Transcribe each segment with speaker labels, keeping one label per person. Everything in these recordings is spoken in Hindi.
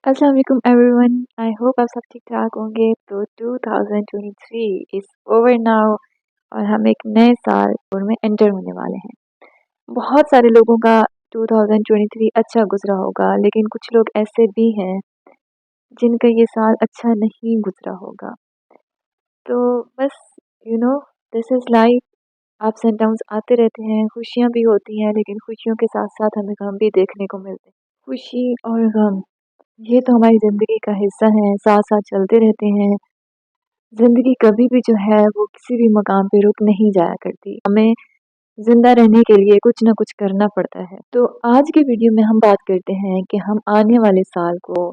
Speaker 1: अस्सलाम वालेकुम एवरीवन। आई होप आप सब ठीक-ठाक होंगे। तो 2023 इज़ ओवर नाउ और हम एक नए साल में एंटर होने वाले हैं। बहुत सारे लोगों का 2023 अच्छा गुज़रा होगा, लेकिन कुछ लोग ऐसे भी हैं जिनका ये साल अच्छा नहीं गुज़रा होगा। तो बस you know this is life. Ups and downs आते रहते हैं, खुशियाँ भी होती हैं, लेकिन खुशियों के साथ-साथ हमें गम भी देखने को मिलते हैं। खुशी और गम ये तो हमारी ज़िंदगी का हिस्सा है, साथ-साथ चलते रहते हैं। ज़िंदगी कभी भी जो है वो किसी भी मकाम पे रुक नहीं जाया करती। हमें ज़िंदा रहने के लिए कुछ न कुछ करना पड़ता है। तो आज की वीडियो में हम बात करते हैं कि हम आने वाले साल को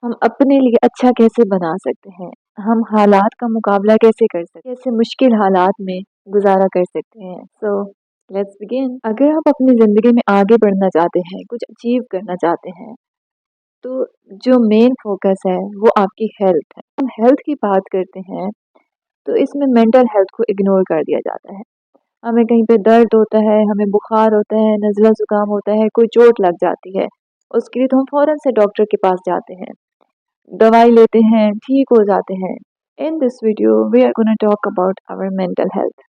Speaker 1: हम अपने लिए अच्छा कैसे बना सकते हैं। हम हालात का मुकाबला कैसे कर सकते हैं, कैसे मुश्किल हालात में गुज़ारा कर सकते हैं। So let's begin. अगर आप अपनी ज़िंदगी में आगे बढ़ना चाहते हैं, कुछ अचीव करना चाहते हैं, तो जो मेन फोकस है वो आपकी हेल्थ है। हम हेल्थ की बात करते हैं तो इसमें मेंटल हेल्थ को इग्नोर कर दिया जाता है। हमें कहीं पे दर्द होता है, हमें बुखार होता है, नज़ला ज़ुकाम होता है, कोई चोट लग जाती है, उसके लिए तो हम फ़ौरन से डॉक्टर के पास जाते हैं, दवाई लेते हैं, ठीक हो जाते हैं। In this video we are gonna talk about our mental health.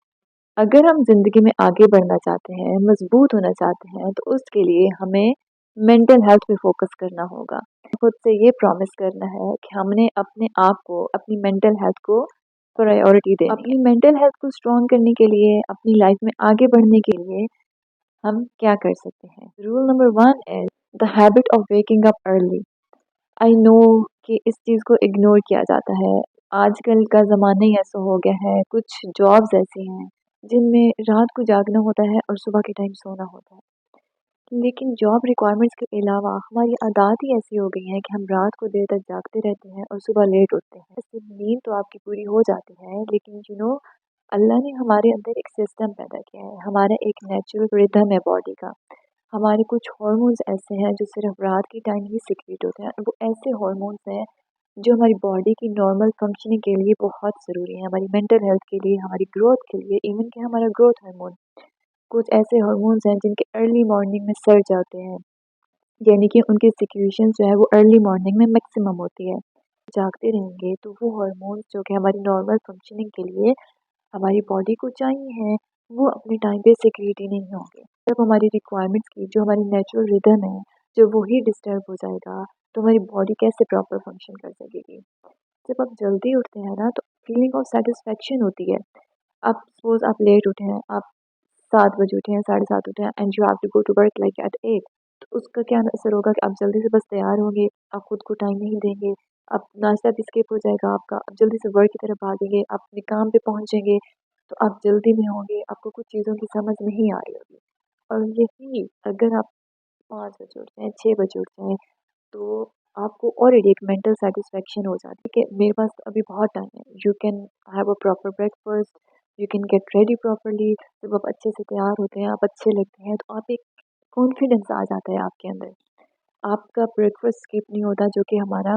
Speaker 1: अगर हम ज़िंदगी में आगे बढ़ना चाहते हैं, मज़बूत होना चाहते हैं, तो उसके लिए हमें मेंटल हेल्थ पे फ़ोकस करना होगा। खुद से ये प्रॉमिस करना है कि हमने अपने आप को, अपनी मेंटल हेल्थ को प्रायोरिटी देनी है। अपनी मेंटल हेल्थ को स्ट्रॉन्ग करने के लिए, अपनी लाइफ में आगे बढ़ने के लिए हम क्या कर सकते हैं? Rule number 1 is the habit of waking up early. I know कि इस चीज़ को इग्नोर किया जाता है। आजकल का ज़माना ही ऐसा हो गया है, कुछ जॉब्स ऐसी हैं जिनमें रात को जागना होता है और सुबह के टाइम सोना होता है। लेकिन जॉब रिक्वायरमेंट्स के अलावा हमारी आदत ही ऐसी हो गई है कि हम रात को देर तक जागते रहते हैं और सुबह लेट उठते हैं। इससे नींद तो आपकी पूरी हो जाती है, लेकिन अल्लाह ने हमारे अंदर एक सिस्टम पैदा किया है, हमारा एक नेचुरल रिदम है बॉडी का। हमारे कुछ हार्मोन्स ऐसे हैं जो सिर्फ रात के टाइम ही सीक्रेट होते हैं, और वो ऐसे हार्मोन्स हैं जो हमारी बॉडी की नॉर्मल फंक्शनिंग के लिए बहुत ज़रूरी है, हमारी मेंटल हेल्थ के लिए, हमारी ग्रोथ के लिए। इवन कि हमारा ग्रोथ हार्मोन, कुछ ऐसे हार्मोन्स हैं जिनके अर्ली मॉर्निंग में सर्ज आते हैं, यानी कि उनकी सिक्रीशन जो है वो अर्ली मॉर्निंग में मैक्सिमम होती है। जागते रहेंगे तो वो हार्मोन्स जो कि हमारी नॉर्मल फंक्शनिंग के लिए हमारी बॉडी को चाहिए हैं, वो अपने टाइम पे सिक्रीट ही नहीं होंगे। जब हमारी रिक्वायरमेंट्स की जो हमारी नेचुरल रिदम है, जब वही डिस्टर्ब हो जाएगा, तो हमारी बॉडी कैसे प्रॉपर फंक्शन कर सकेगी। जब आप जल्दी उठते हैं ना, तो फीलिंग ऑफ सेटिस्फेक्शन होती है। आप सपोज आप लेट उठे हैं, आप 7 बजे उठे हैं, 7:30 उठे हैं, and you have to go to work like at 8। तो उसका क्या असर होगा कि आप जल्दी से बस तैयार होंगे, आप खुद को टाइम नहीं देंगे, आप नाश्ता भी स्किप हो जाएगा आपका, आप जल्दी से वर्क की तरफ भागेंगे, आप अपने काम पे पहुंचेंगे, तो आप जल्दी में होंगे, आपको कुछ चीज़ों की समझ नहीं आ रही होगी। और यही अगर आप 5 बजे उठ जाएँ, 6 बजे उठ जाएँ, तो आपको ऑलरेडी एक मेंटल सैटिस्फैक्शन हो जाती है कि मेरे पास अभी बहुत टाइम है। You can have a proper breakfast, you can get ready properly. जब आप अच्छे से तैयार होते हैं, आप अच्छे लगते हैं, तो आप एक कॉन्फिडेंस आ जाता है आपके अंदर। आपका ब्रेकफास्ट स्किप नहीं होता, जो कि हमारा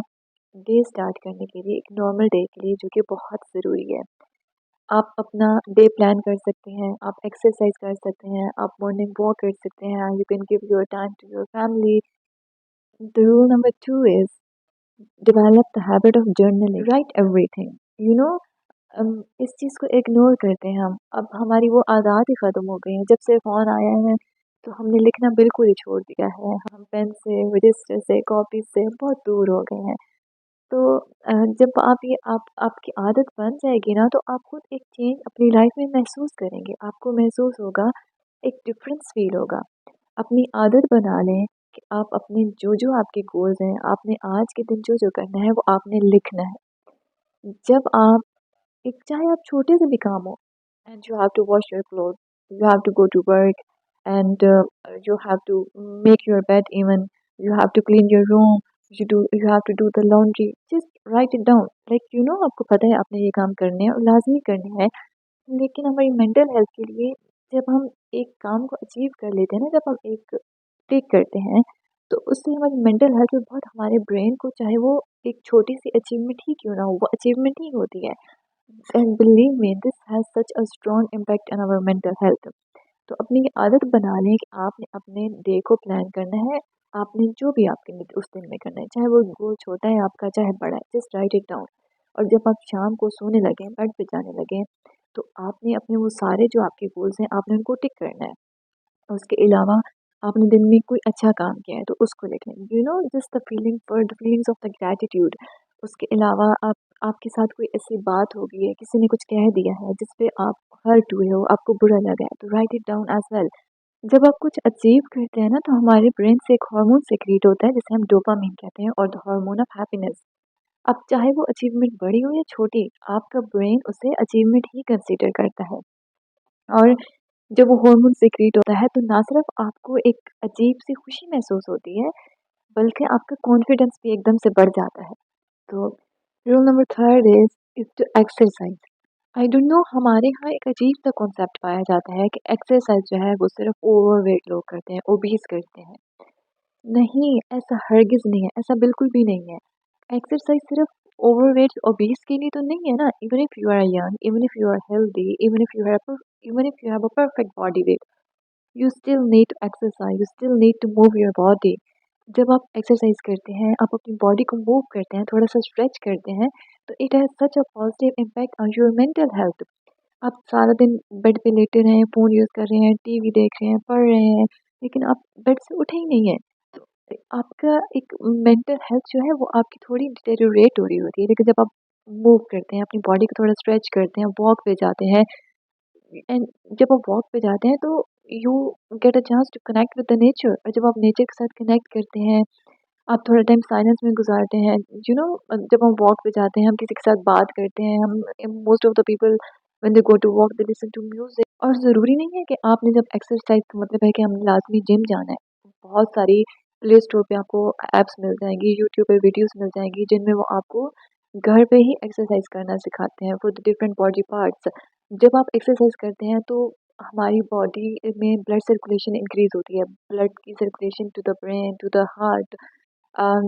Speaker 1: डे स्टार्ट करने के लिए, एक नॉर्मल डे के लिए, जो कि बहुत ज़रूरी है। आप अपना डे प्लान कर सकते हैं, आप एक्सरसाइज कर सकते हैं, आप मॉर्निंग वॉक कर सकते हैं, you can give your time to your family. The rule number 2 is develop the habit of journaling, write everything. You know इस चीज़ को इग्नोर करते हैं हम। अब हमारी वो आदत ही ख़त्म हो गई है। जब से फ़ोन आया है, तो हमने लिखना बिल्कुल ही छोड़ दिया है। हम पेन से, रजिस्टर से, कॉपी से बहुत दूर हो गए हैं। तो जब आप आपकी आदत बन जाएगी ना, तो आप खुद एक चेंज अपनी लाइफ में महसूस करेंगे। आपको महसूस होगा, एक डिफरेंस फ़ील होगा। अपनी आदत बना लें कि आप अपने जो-जो आपके गोल्स हैं, आपने आज के दिन जो-जो करना है, वो आपने लिखना है। जब आप एक चाहे आप छोटे से भी काम हो, and you have to wash your cloth, you have to go to work, and you have to make your bed, even you have to clean your room, you have to do the laundry, just write it down, like आपको पता है आपने ये काम करने हैं और लाजमी करने हैं। लेकिन हमारी मेंटल हेल्थ के लिए, जब हम एक काम को अचीव कर लेते हैं ना, जब हम एक टिक करते हैं, तो उससे हमारी मेंटल हेल्थ पे बहुत, हमारे ब्रेन को, चाहे वो एक छोटी सी अचीवमेंट ही क्यों ना हो, वो अचीवमेंट ही होती है। And believe me, this has such a strong impact on our mental health. तो अपनी ये आदत बना लें कि आपने अपने डे को प्लान करना है, आपने जो भी आपके उस दिन में करना है, चाहे वो गोल छोटा है आपका, चाहे बड़ा है, जस्ट राइट इट डाउन। और जब आप शाम को सोने लगें, बेड पे जाने लगें, तो आपने अपने वो सारे जो आपके गोल्स हैं, आपने उनको टिक करना है। उसके अलावा आपने दिन में कोई अच्छा काम किया है तो उसको लिख लें, just the feeling for the feelings of the gratitude. उसके अलावा आप आपके साथ कोई ऐसी बात हो गई है, किसी ने कुछ कह दिया है जिस पे आप हर्ट हुए हो, आपको बुरा लगा है, तो write it down as well. जब आप कुछ अचीव करते हैं ना, तो हमारे ब्रेन से एक हार्मोन सीक्रेट होता है जिसे हम डोपामिन कहते हैं, और द हार्मोन ऑफ हैप्पीनेस। अब चाहे वो अचीवमेंट बड़ी हो या छोटी, आपका ब्रेन उसे अचीवमेंट ही कंसीडर करता है। और जब वो हार्मोन सीक्रेट होता है, तो ना सिर्फ आपको एक अजीब सी खुशी महसूस होती है, बल्कि आपका कॉन्फिडेंस भी एकदम से बढ़ जाता है। तो rule number third is to exercise. I don't know, हमारे यहाँ एक अजीब सा कॉन्सेप्ट पाया जाता है कि एक्सरसाइज जो है वो सिर्फ ओवरवेट लोग करते हैं, ओबीस करते हैं। नहीं, ऐसा हरगिज नहीं है, ऐसा बिल्कुल भी नहीं है। एक्सरसाइज सिर्फ ओवरवेट ओबीस के लिए तो नहीं है ना। Even if you are young, even if you are healthy, even if you have a perfect body weight, you still need to exercise, you still need to move your body. जब आप एक्सरसाइज करते हैं, आप अपनी बॉडी को मूव करते हैं, थोड़ा सा स्ट्रेच करते हैं, तो it has such a positive impact on your mental health. आप सारा दिन बेड पे लेटे रहे हैं, फ़ोन यूज़ कर रहे हैं, टीवी देख रहे हैं, पढ़ रहे हैं, लेकिन आप बेड से उठे ही नहीं हैं। तो आपका एक मेंटल हेल्थ जो है वो आपकी थोड़ी डिटेरियोरेट हो रही होती है। लेकिन जब आप मूव करते हैं, अपनी बॉडी को थोड़ा स्ट्रेच करते हैं, वॉक पे जाते हैं, एंड जब आप वॉक पे जाते हैं, तो you get a chance to connect with the nature. और जब आप नेचर के साथ कनेक्ट करते हैं, आप थोड़ा टाइम साइलेंस में गुजारते हैं, जब हम वॉक पे जाते हैं, हम किसी के साथ बात करते हैं, हम most of the people when they go to walk they listen to music. और ज़रूरी नहीं है कि आपने जब एक्सरसाइज का मतलब है कि हमने लाजमी जिम जाना है। बहुत सारी प्ले स्टोर पे आपको ऐप्स मिल जाएंगी, यूट्यूब पे वीडियोस मिल जाएंगी, जिनमें वो आपको घर पे ही एक्सरसाइज करना सिखाते हैं for the different body parts. जब आप एक्सरसाइज करते हैं, तो हमारी बॉडी में ब्लड सर्कुलेशन इंक्रीज होती है, ब्लड की circulation to the brain, to the heart,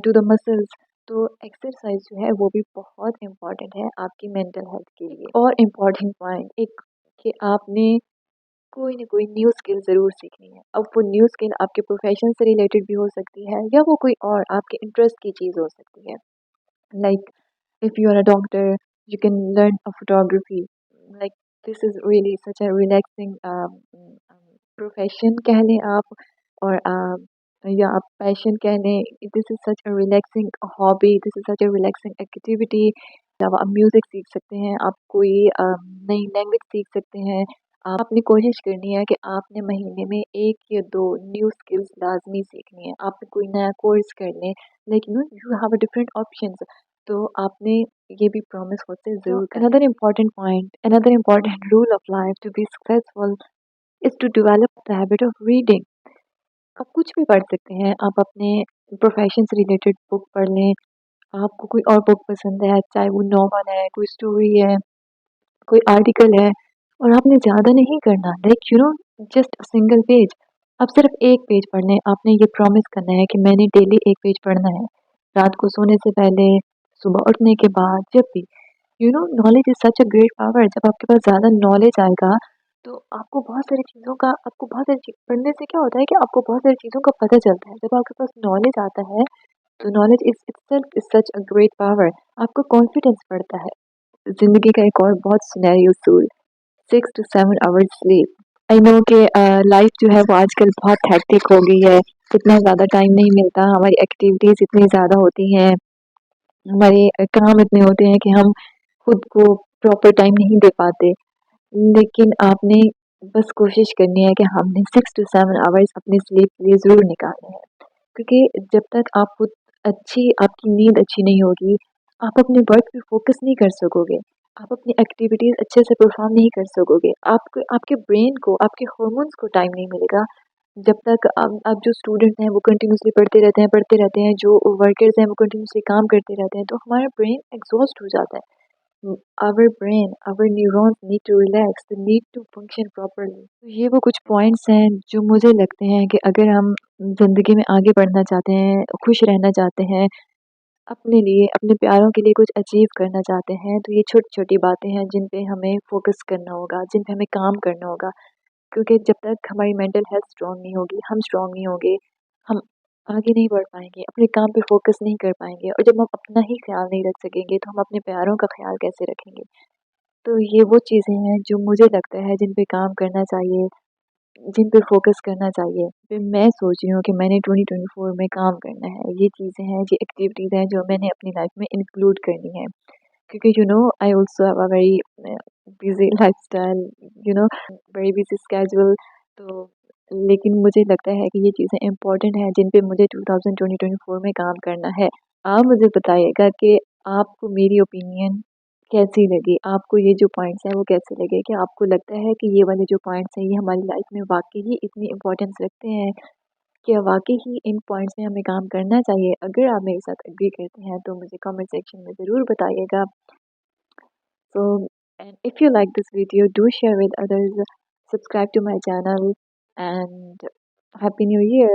Speaker 1: to the muscles. तो एक्सरसाइज जो है वो भी बहुत इम्पॉर्टेंट है आपकी मेंटल हेल्थ के लिए। और इम्पॉर्टेंट पॉइंट एक, कि आपने कोई ना कोई न्यू स्किल ज़रूर सीखनी है। अब वो न्यू स्किल आपके प्रोफेशन से रिलेटेड भी हो सकती है, या वो कोई और आपके इंटरेस्ट की चीज़ हो सकती है। Like if you are a doctor, you can learn a photography. Like this is really such a relaxing profession कह लें आप, और या आप पैशन कह लें। This is such a relaxing hobby, this is such a relaxing activity. अलावा आप म्यूज़िक सीख सकते हैं, आप कोई नई लैंग्वेज सीख सकते हैं। आपने कोशिश करनी है कि आपने महीने में 1 या 2 न्यू स्किल्स लाज़मी सीखनी है। आप कोई नया कोर्स कर लें, like you have a different options. तो आपने ये भी प्रॉमिस खुद से ज़रूर करें। Another important point, another important rule of life to be successful is to develop the habit of reading. आप कुछ भी पढ़ सकते हैं, आप अपने प्रोफेशन से रिलेटेड बुक पढ़ लें, आपको कोई और बुक पसंद है, चाहे वो नॉवल है, कोई स्टोरी है, कोई आर्टिकल है, और आपने ज़्यादा नहीं करना, like just a single page. आप सिर्फ एक पेज पढ़ लें, आपने ये प्रॉमिस करना है कि मैंने डेली एक पेज पढ़ना है, रात को सोने से पहले, सुबह उठने के बाद, जब भी। Knowledge is such a great power. जब आपके पास ज़्यादा नॉलेज आएगा, तो आपको बहुत सारी चीज़ पढ़ने से क्या होता है कि आपको बहुत सारी चीज़ों का पता चलता है। जब आपके पास नॉलेज आता है, तो knowledge is itself is such a great power. आपका कॉन्फिडेंस बढ़ता है। ज़िंदगी का एक और बहुत सुनहरी उसूल, 6 to 7 hours sleep. I know कि लाइफ जो है वो आजकल बहुत हेक्टिक हो गई है, इतना ज़्यादा टाइम नहीं मिलता, हमारी एक्टिविटीज़ इतनी ज़्यादा होती हैं, हमारे काम इतने होते हैं कि हम खुद को प्रॉपर टाइम नहीं दे पाते। लेकिन आपने बस कोशिश करनी है कि हमने 6 टू 7 आवर्स अपनी स्लीप के लिए ज़रूर निकालने हैं। क्योंकि जब तक आप खुद आपकी नींद अच्छी नहीं होगी, आप अपने वर्क पे फ़ोकस नहीं कर सकोगे। आप अपनी एक्टिविटीज़ अच्छे से परफ़ॉर्म नहीं कर सकोगे। आपको आपके ब्रेन को, आपके हॉर्मोन्स को टाइम नहीं मिलेगा। जब तक आप जो स्टूडेंट हैं वो कंटिन्यूअसली पढ़ते रहते हैं, जो वर्कर्स हैं वो कंटिन्यूअसली काम करते रहते हैं, तो हमारा ब्रेन एग्ज़ॉस्ट हो जाता है। Our brain, our neurons need to relax, they need to function properly। तो ये वो कुछ पॉइंट्स हैं जो मुझे लगते हैं कि अगर हम ज़िंदगी में आगे बढ़ना चाहते हैं, खुश रहना चाहते हैं, अपने लिए, अपने प्यारों के लिए कुछ अचीव करना चाहते हैं, तो ये छोटी-छोटी बातें हैं जिन पे हमें फ़ोकस करना होगा, जिन पे हमें काम करना होगा। क्योंकि जब तक हमारी मेंटल हेल्थ स्ट्रॉन्ग नहीं होगी, हम स्ट्रॉन्ग नहीं होंगे, हम आगे नहीं बढ़ पाएँगे, अपने काम पे फ़ोकस नहीं कर पाएँगे और जब हम अपना ही ख़्याल नहीं रख सकेंगे, तो हम अपने प्यारों का ख़्याल कैसे रखेंगे? तो ये वो चीज़ें हैं जो मुझे लगता है जिन पे काम करना चाहिए, जिन पे फ़ोकस करना चाहिए। फिर मैं सोच रही हूँ कि मैंने 2024 में काम करना है। ये चीज़ें हैं, ये एक्टिविटीज़ हैं जो मैंने अपनी लाइफ़ में इंक्लूड करनी है। क्योंकि I also have a very busy lifestyle, you know very busy schedule. तो लेकिन मुझे लगता है कि ये चीज़ें इम्पोर्टेंट हैं जिन पे मुझे 2024 में काम करना है। आप मुझे बताइएगा कि आपको मेरी ओपिनियन कैसी लगी? आपको ये जो पॉइंट्स हैं वो कैसे लगे? क्या आपको लगता है कि ये वाले जो पॉइंट्स हैं ये हमारी लाइफ़ में वाक़ई ही इतनी इम्पोर्टेंस रखते हैं? क्या वाक़ई ही इन पॉइंट्स में हमें काम करना चाहिए? अगर आप मेरे साथ एग्री करते हैं तो मुझे कमेंट सेक्शन में ज़रूर बताइएगा। So, and if you like this video, do share with others, subscribe to my channel, and Happy New Year!